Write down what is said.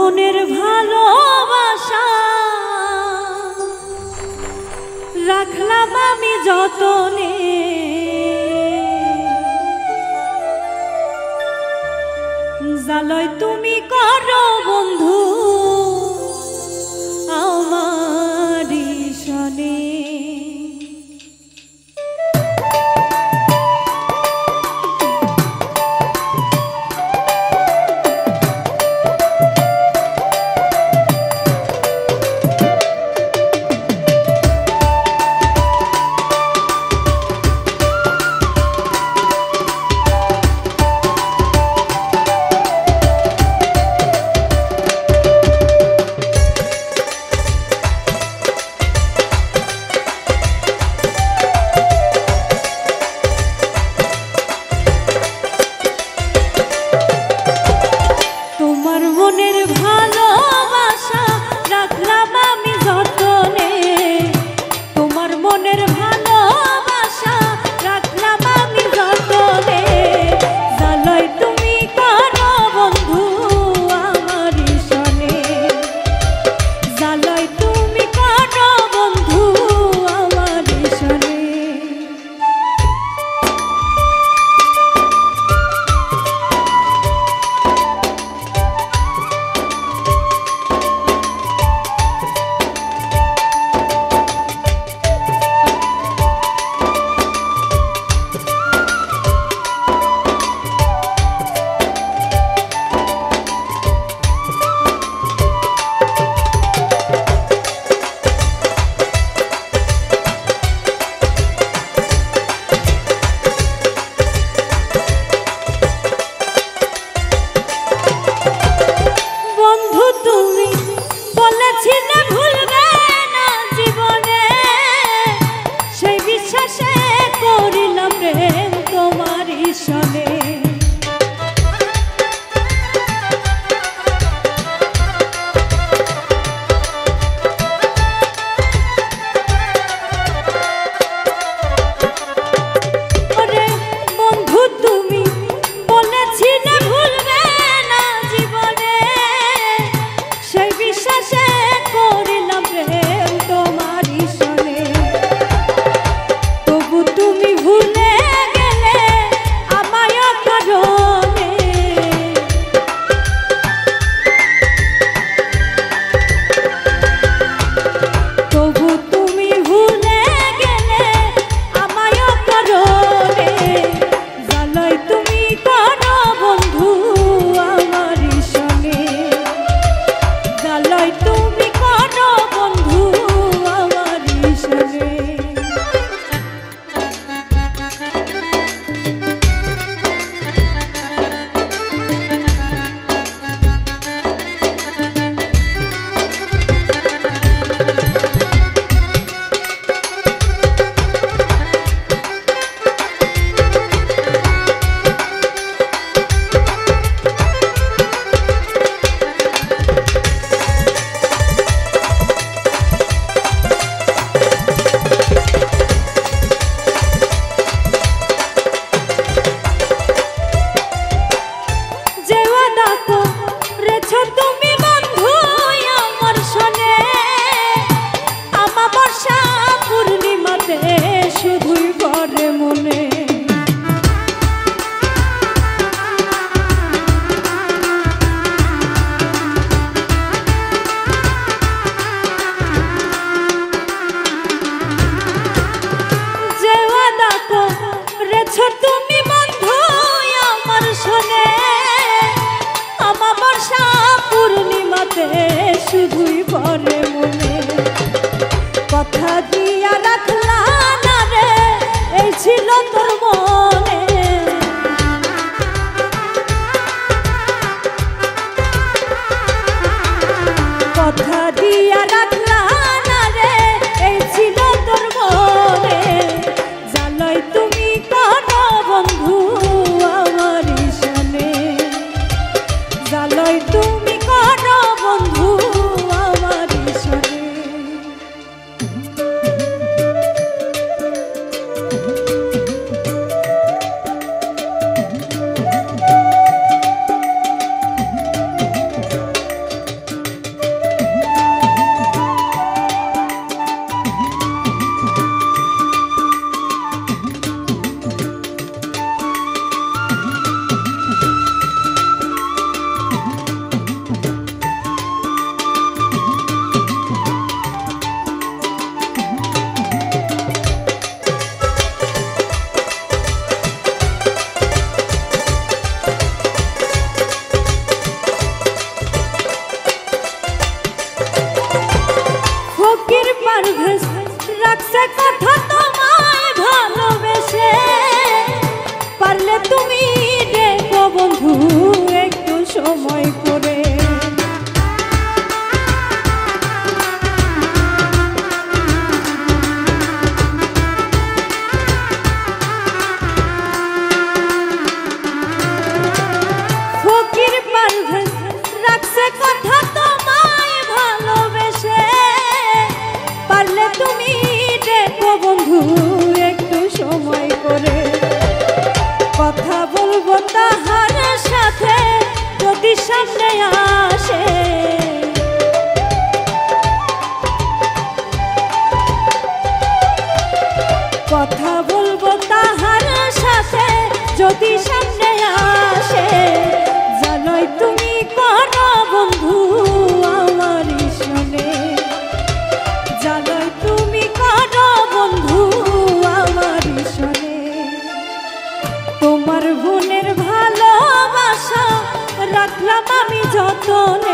মনের ভালোবাসা রাখলাম আমি যতনে, জালয় তুমি করো বন্ধু আমারি সনে। শুধুই পরে মনে কথা দিয়া রাখলা না রে, এই ছিল তো পারভেজ রাখছে কথা তোমায় ভালোবেসে, পারলে তুমি দেখো বন্ধু একটু সময় করে। ফকির পারভেজ রাখছে কথা তোমায় ভালোবেসে, পারলে তুমি দেখো বন্ধু একটু সময় করে। কথা বলবো তাহার সাথে যদি সামনে আসে, কথা বলবো তাহার সাথে যদি সামনে আসে, জানোই তুমি করো বন্ধু আমার শোনে, জানোই তুমি করো বন্ধু আমার শোনে। তোমার বোনের ভালোবাসা রাখলাম আমি যতনে,